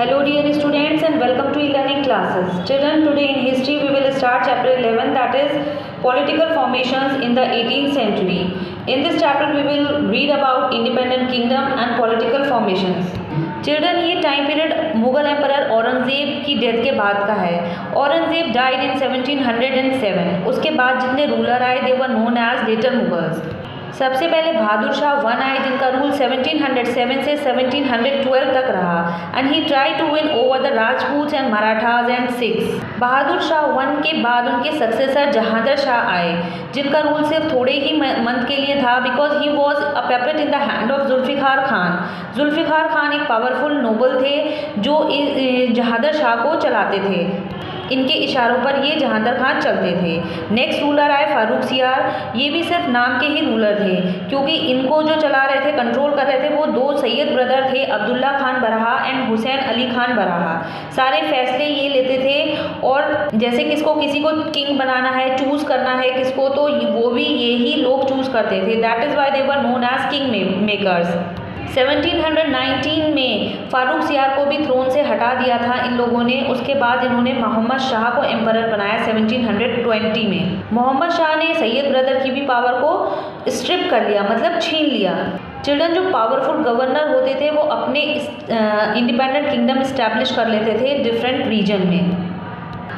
Hello dear students and welcome to e-learning classes. Children, today in history we will start chapter 11, that is political formations in the 18th century. In this chapter we will read about independent kingdom and political formations. Children, ये time period Mughal emperor Aurangzeb की death के बाद का है. Aurangzeb died in 1707. उसके बाद जितने ruler आए they were known as later Mughals. सबसे पहले बहादुर शाह वन आए जिनका रूल 1707 से 1712 तक रहा and he try to win over the Rajput and Marathas and Sikhs. Bahadur Shah one के बाद उनके सक्सेसर जहांगीर शाह आए जिनका रूल सिर्फ थोड़े ही मंथ के लिए था because he was a puppet in the hand of Zulfikar Khan. Zulfikar Khan एक पावरफुल नोबल थे जो जहांगीर शाह को चलाते थे. इनके इशारों पर ये जहांगीर खान चलते थे. नेक्स्ट रूलर आए फारूक सियार. ये भी सिर्फ नाम के ही रूलर थे क्योंकि इनको जो चला रहे थे, कंट्रोल कर रहे थे, वो दो सैयद ब्रदर थे, अब्दुल्ला खान बराहा एंड हुसैन अली खान बराहा. सारे फैसले ये लेते थे और जैसे किसको किसी को किंग बनाना है, चूज़ करना है किसको, तो वो भी यही लोग चूज़ करते थे. That is why they were known as king makers. 1719 में फारूक सियार को भी थ्रोन से हटा दिया था इन लोगों ने. उसके बाद इन्होंने मोहम्मद शाह को एम्परर बनाया 1720 में. मोहम्मद शाह ने सैयद ब्रदर की भी पावर को स्ट्रिप कर लिया, मतलब छीन लिया. चिल्ड्रन, जो पावरफुल गवर्नर होते थे वो अपने इंडिपेंडेंट किंगडम इस्टेब्लिश कर लेते थे डिफरेंट रीजन में.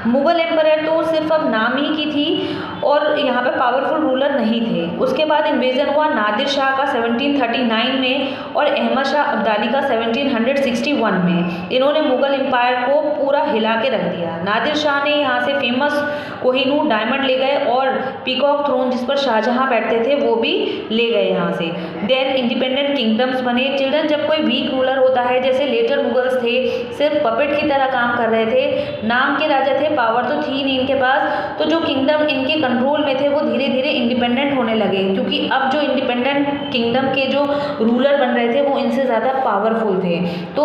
मुग़ल एम्परर तो सिर्फ अब नाम ही की थी और यहाँ पे पावरफुल रूलर नहीं थे. उसके बाद इन्वेजन हुआ नादिर शाह का 1739 में और अहमद शाह अब्दाली का 1761 में. इन्होंने मुग़ल एम्पायर को पूरा हिला के रख दिया. नादिर शाह ने यहाँ से फेमस कोहिनूर डायमंड ले गए और पीकॉक थ्रोन जिस पर शाहजहाँ बैठते थे वो भी ले गए यहाँ से. देन इंडिपेंडेंट किंगडम्स बने. चिल्ड्रन, जब कोई वीक रूलर होता है, जैसे लेटर मुगल्स थे, सिर्फ पपेट की तरह काम कर रहे थे, नाम के राजा थे, पावर तो थी नहीं इनके पास, तो जो किंगडम इनके कंट्रोल में थे वो धीरे धीरे इंडिपेंडेंट होने लगे क्योंकि अब जो इंडिपेंडेंट किंगडम के जो रूलर बन रहे थे वो इनसे ज़्यादा पावरफुल थे. तो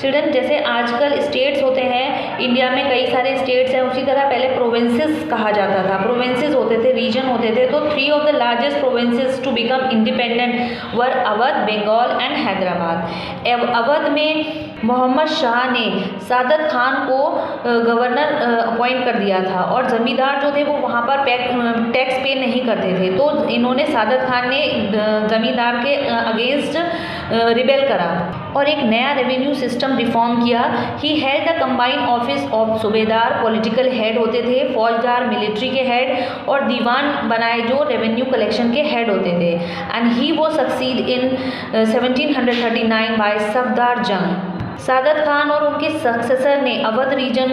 चिल्ड्रन, जैसे आजकल स्टेट्स होते हैं इंडिया में, कई सारे स्टेट्स हैं, उसी तरह पहले प्रोविंसेस कहा जाता था. प्रोविंसेस होते थे, रीजन होते थे. तो 3 of the largest provinces to become independent were Awadh, Bengal and Hyderabad. Awadh में मोहम्मद शाह ने सादत खान को गवर्नर अपॉइंट कर दिया था और ज़मींदार जो थे वो वहाँ पर टैक्स पे नहीं करते थे. तो इन्होंने सादत खान ने ज़मींदार के अगेंस्ट रिबेल करा और एक नया रेवेन्यू सिस्टम रिफॉर्म किया. He had the combined office of सूबेदार, पॉलिटिकल हेड होते थे, फौजदार मिलिट्री के हेड, और दीवान बनाए जो रेवेन्यू कलेक्शन के हेड होते थे. एंड ही वो सक्सीड इन 1739 बाय सफदर जंग. सादत खान और उनके सक्सेसर ने अवध रीजन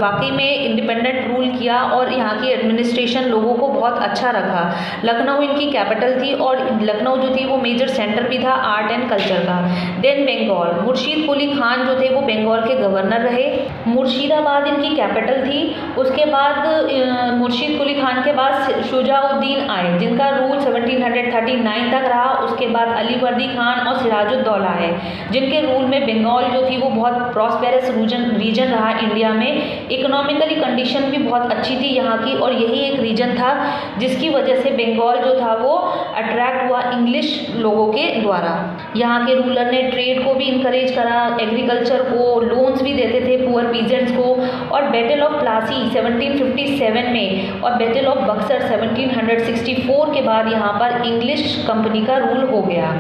वाकई में इंडिपेंडेंट रूल किया और यहाँ की एडमिनिस्ट्रेशन लोगों को बहुत अच्छा रखा. लखनऊ इनकी कैपिटल थी और लखनऊ जो थी वो मेजर सेंटर भी था आर्ट एंड कल्चर का. देन बंगाल, मुर्शीद कुली खान जो थे वो बंगाल के गवर्नर रहे. मुर्शीदाबाद इनकी कैपिटल थी. उसके बाद मुर्शीद कुली खान के बाद शुजाउद्दीन आए जिनका रूल 1739 तक रहा. उसके बाद अली वर्दी खान और सिराजुद्दौला आए जिनके रूल में बंगाल जो थी वो बहुत प्रॉस्पेरस रीजन रहा इंडिया में. इकोनॉमिकली कंडीशन भी बहुत अच्छी थी यहाँ की और यही एक रीजन था जिसकी वजह से बंगाल जो था वो अट्रैक्ट हुआ इंग्लिश लोगों के द्वारा. यहाँ के रूलर ने ट्रेड को भी इंकरेज करा, एग्रीकल्चर को लोन्स भी देते थे पुअर पीजेंट्स को. और बैटल ऑफ प्लासी 1757 में और बैटल ऑफ बक्सर 1764 के बाद यहाँ पर इंग्लिश कंपनी का रूल हो गया.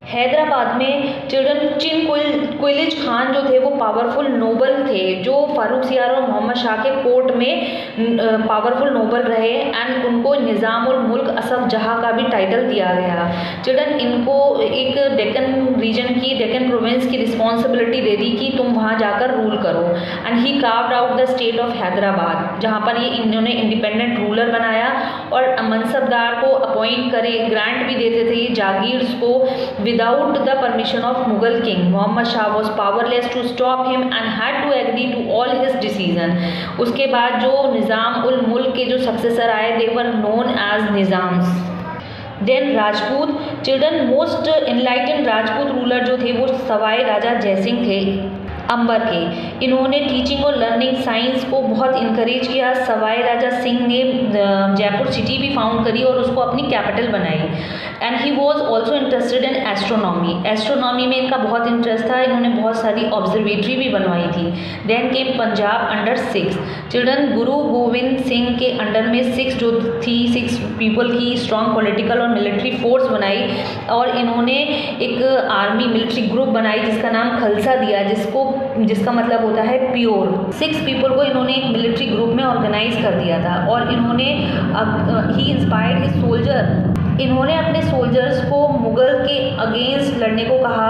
हैदराबाद में चिल्ड्रन चिन कुलिज खान जो थे वो पावरफुल नोबल थे जो फारूक सियार और मोहम्मद शाह के कोर्ट में पावरफुल नोबल रहे एंड उनको निज़ाम उल मुल्क असफ जहाँ का भी टाइटल दिया गया. चिल्ड्रन, इनको एक डेक्कन रीजन की, डेक्कन प्रोविंस की रिस्पॉन्सिबिलिटी दे दी कि तुम वहाँ जाकर रूल करो. And he carved out the state of Hyderabad जहाँ पर ये इन्होंने इंडिपेंडेंट रूलर बनाया और मनसबदार को अपॉइंट करे, ग्रांट भी देते थे ये जागीर्स को. Without the permission of Mughal king, Muhammad Shah was powerless to stop him and had to agree to all his decision. उसके बाद जो निज़ाम उल मुल्क के जो सक्सेसर आए they were known as Nizams. Then Rajput. Children, most enlightened Rajput ruler जो थे वो सवाई राजा जयसिंह थे. अंबर के। इन्होंने टीचिंग और लर्निंग साइंस को बहुत इनकरेज किया। सवाई राजा सिंह ने जयपुर सिटी भी फाउंड करी और उसको अपनी कैपिटल बनाई। And he was also interested in astronomy. Astronomy में इनका बहुत इंटरेस्ट था। इन्होंने बहुत सारी ऑब्जर्वेटरी भी बनवाई थी। Then came Punjab under 6 children. Guru Gobind Singh के अंडर में 6 जो थी 6 पीपल की स्ट्रॉन्ग पॉलिटिकल और मिलिट्री फोर्स बनाई और इन्होंने एक आर्मी मिलिट्री ग्रुप बनाई जिसका नाम खलसा दिया, जिसका मतलब होता है प्योर। 6 पीपल को इन्होंने एक मिलिट्री ग्रुप में ऑर्गेनाइज कर दिया था और इन्होंने ही इंस्पायर्ड हिज सोल्जर। इन्होंने अपने सोल्जर्स को मुगल के अगेंस्ट लड़ने को कहा।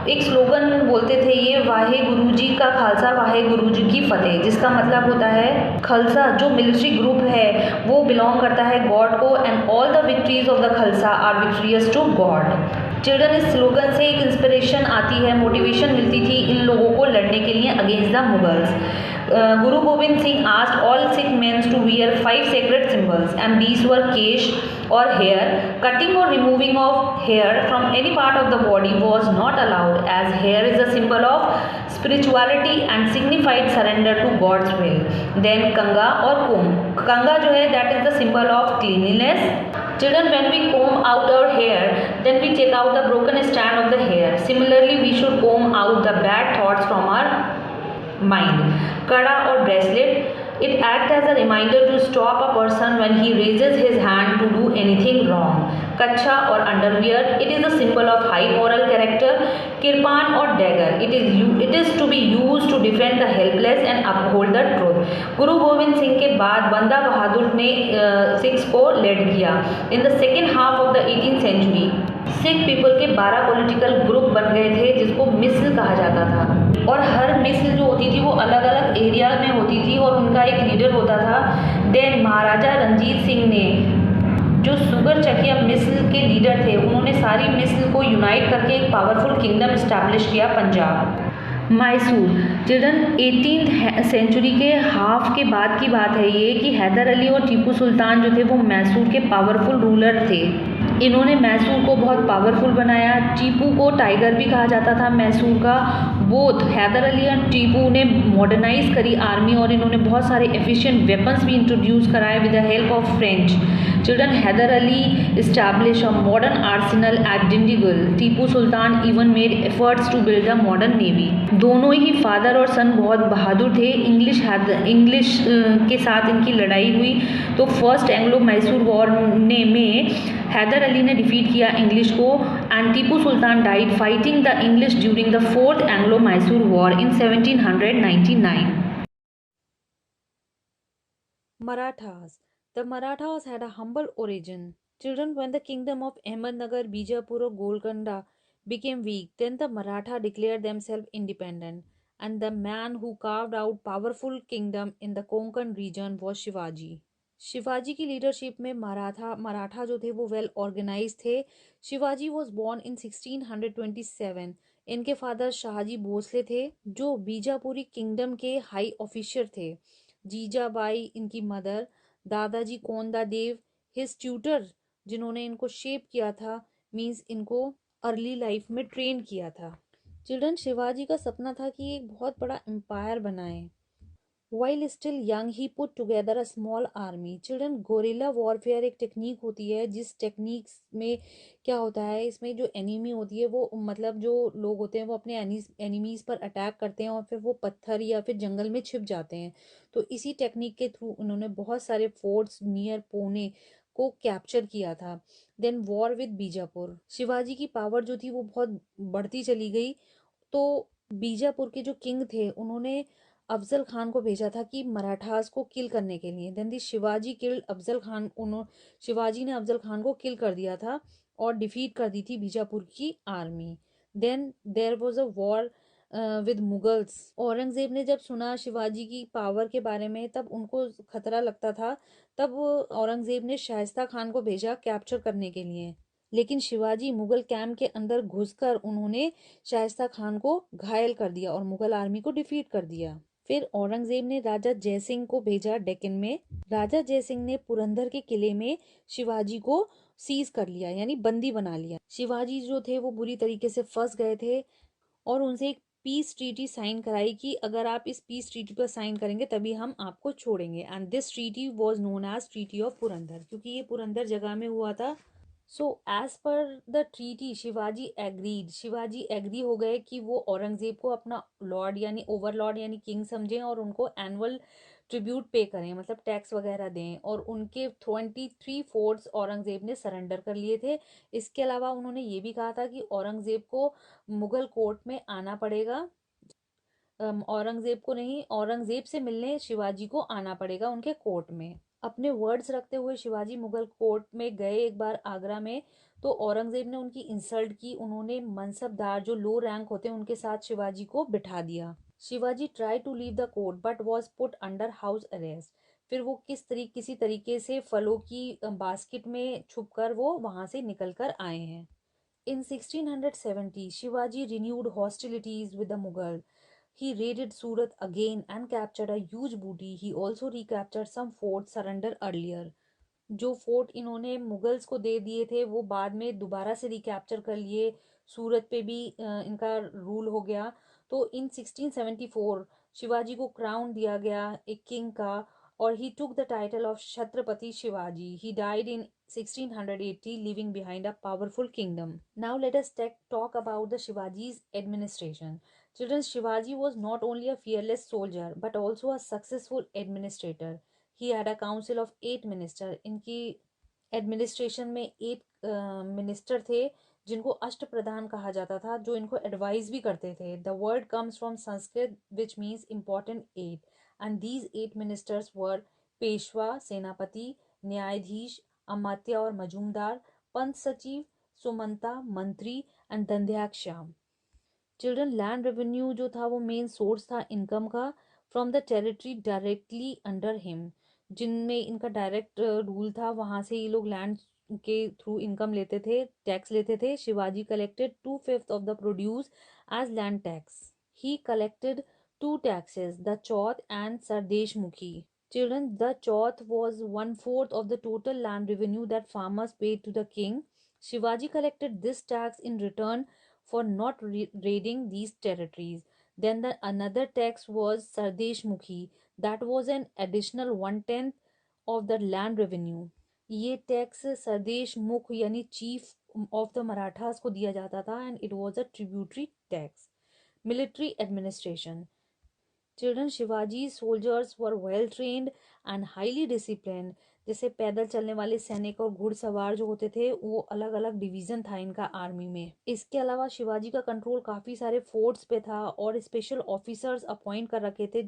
एक स्लोगन बोलते थे ये, वाहे गुरुजी का खालसा वाहे गुरुजी की फतेह, जिसका मतलब होता है खलसा जो मिलिट्री ग्रुप है वो बिलोंग करता है गॉड को and all the victories of the Khalsa are victorious to God. Children, इस स्लोगन से एक इंस्पिरेशन आती है, मोटिवेशन मिलती थी इन लोगों को लड़ने के लिए against the Mughals. Guru Gobind Singh asked all Sikh men to wear 5 sacred symbols and these were kesh or hair. Cutting or removing of hair from any part of the body was not allowed as hair is a symbol of spirituality and signified surrender to God's will. Then Kanga or comb. Kanga जो है that is the symbol of cleanliness. Children, when we comb out our hair, then we take out the broken strand of the hair. Similarly, we should comb out the bad thoughts from our mind. Kada or bracelet, it acts as a reminder to stop a person when he raises his hand to do anything wrong. Kacha or underwear, it is a symbol of high moral character. Kirpan or dagger, it is to be used to defend the helpless and uphold the truth. गुरु गोविंद सिंह के बाद बंदा बहादुर ने Sikhs को lead किया। In the second half of the 18th century Sikh people के 12 political group बन गए थे जिसको मिसल कहा जाता था और हर मिसल जो होती थी वो अलग अलग एरिया में होती थी और उनका एक लीडर होता था। देन महाराजा रंजीत सिंह ने जो सुगर चकिया मिसल के लीडर थे उन्होंने सारी मिसल को यूनाइट करके एक पावरफुल किंगडम इस्टेब्लिश किया Punjab. Mysore. Children, 18th century के हाफ के बाद की बात है ये कि हैदर अली और टीपू सुल्तान जो थे वो मैसूर के पावरफुल रूलर थे। इन्होंने मैसूर को बहुत पावरफुल बनाया। टीपू को टाइगर भी कहा जाता था मैसूर का। बोथ हैदर अली और टीपू ने मॉडर्नाइज करी आर्मी और इन्होंने बहुत सारे एफिशिएंट वेपन्स भी इंट्रोड्यूस कराए with the help of French. Children, Hyder Ali establish a modern arsenal at Dindigul. Tipu Sultan even made efforts to build a modern navy. दोनों ही फादर और सन बहुत बहादुर थे। इंग्लिश के साथ इनकी लड़ाई हुई तो फर्स्ट एंग्लो मैसूर वॉर में हैदर अली ने डिफीट किया इंग्लिश को and Tipu Sultan died fighting the English during the 4th Anglo Mysore war in 1799। Marathas. The Marathas had a humble origin. Children, when the kingdom of Ahmednagar, Bijapur or Golconda became weak, then the Maratha declared themselves independent. And the man who carved out powerful kingdom in the Konkan region was Shivaji. Shivaji की leadership में मराठा जो थे वो well organise थे। Shivaji was born in 1627। इनके father Shahaji Bhosle थे जो Bijapuri kingdom के हाई ऑफिसर थे। जीजाबाई इनकी मदर, दादाजी कोंदा देव हिज ट्यूटर जिन्होंने इनको शेप किया था, मीन्स इनको अर्ली लाइफ में ट्रेन किया था। चिल्ड्रन, शिवाजी का सपना था कि एक बहुत बड़ा एम्पायर बनाए। While still young, he put together a small army. Children, guerrilla warfare एक टेक्निक होती है जिस टेक्निक में क्या होता है, इसमें जो एनिमी होती है वो मतलब जो लोग होते हैं वो अपने एनिमीज पर अटैक करते हैं और फिर वो पत्थर या फिर जंगल में छिप जाते हैं। तो इसी टेक्निक के थ्रू उन्होंने बहुत सारे फोर्ट्स नियर पुणे को कैप्चर किया था। Then war with Bijapur. Shivaji की पावर जो थी वो बहुत बढ़ती चली गई तो बीजापुर के जो किंग थे उन्होंने अफजल खान को भेजा था कि मराठास को किल करने के लिए। देन दी शिवाजी किल्ड अफजल खान। शिवाजी ने अफजल खान को किल कर दिया था और डिफीट कर दी थी बीजापुर की army. Then there was a war with Mughals. Aurangzeb ने जब सुना शिवाजी की पावर के बारे में तब उनको खतरा लगता था। तब औरंगजेब ने शाइस्ता खान को भेजा कैप्चर करने के लिए, लेकिन शिवाजी मुगल कैंप के अंदर घुसकर उन्होंने शाइस्ता खान को घायल कर दिया और मुगल आर्मी को डिफीट कर दिया। फिर औरंगजेब ने राजा जयसिंह को भेजा डेक्कन में। राजा जयसिंह ने पुरंदर के किले में शिवाजी को सीज कर लिया यानी बंदी बना लिया। शिवाजी जो थे वो बुरी तरीके से फंस गए थे और उनसे एक पीस ट्रीटी साइन कराई कि अगर आप इस पीस ट्रीटी पर साइन करेंगे तभी हम आपको छोड़ेंगे। And this treaty was known as treaty of Purandar, क्योंकि ये पुरंदर जगह में हुआ था। So as per the treaty Shivaji agreed, Shivaji agree हो गए कि वो औरंगजेब को अपना लॉर्ड यानी ओवरलॉर्ड यानी किंग समझें और उनको एनुअल ट्रिब्यूट पे करें, मतलब टैक्स वगैरह दें। और उनके 23 फोर्ट्स औरंगजेब ने सरेंडर कर लिए थे। इसके अलावा उन्होंने ये भी कहा था कि औरंगजेब को मुगल कोर्ट में आना पड़ेगा। औरंगजेब को नहीं, औरंगजेब से मिलने शिवाजी को आना पड़ेगा उनके कोर्ट में। अपने वर्ड्स रखते हुए शिवाजी मुगल कोर्ट में गए एक बार आगरा में, तो औरंगजेब ने उनकी इंसल्ट की। उन्होंने मनसबदार जो लो रैंक होते हैं उनके साथ शिवाजी को बिठा दिया। Shivaji try to leave the court but was put under house arrest. फिर वो किसी तरीके से फलों की बास्केट में छुपकर वो वहां से निकल कर आए हैं। In 1670, Shivaji renewed hostilities with the Mughal. He raided Surat again and captured a huge booty. He also recaptured some forts surrendered earlier. जो फोर्ट इन्होंने मुगल्स को दे दिए थे वो बाद में दोबारा से रिकैप्चर कर लिए। सूरत पे भी इनका रूल हो गया। तो इन 1674 शिवाजी को क्राउन दिया गया एक किंग का, और he took the title of Chhatrapati Shivaji. He died in 1680, leaving behind a powerful kingdom. Now let us talk about the Shivaji's administration. Children, Shivaji was not only a fearless soldier but also a successful administrator. He had a council of 8 minister. इनकी administration में 8 minister थे जिनको अष्ट प्रधान कहा जाता था, जो इनको एडवाइस भी करते थे। The word comes from Sanskrit which means important 8, and these 8 ministers were Peshwa, Senapati, Nyayadhish, Amatya और मजूमदार, पंच सचिव, सुमंता, मंत्री एंड दंध्याक श्याम। चिल्ड्रन, लैंड रेवेन्यू जो था वो मेन सोर्स था इनकम का from the territory directly under him. जिनमें इनका डायरेक्ट रूल था वहां से ये लोग लैंड के थ्रू इनकम लेते थे, टैक्स लेते थे। Shivaji collected 2/5 of the produce as land tax. He collected 2 taxes, the chauth and sardeshmukhi. Children, the chauth was 1/4 of the total land revenue that farmers paid to the king. Shivaji collected this tax in return for not raiding these territories. Then another tax was Sardeshmukhi. That was an additional 1/10 of the land revenue. ये tax Sardesh मुख यानी chief of the Marathas को दिया जाता था, and it was a tributary tax. Military administration. Children, Shivaji soldiers were well trained and highly disciplined. जैसे पैदल चलने वाले सैनिक और घुड़सवार जो होते थे वो अलग अलग डिवीजन था इनका आर्मी में। इसके अलावा शिवाजी का कंट्रोल काफी सारे फोर्ट्स पे था और स्पेशल ऑफिसर्स अपॉइंट कर रखे थे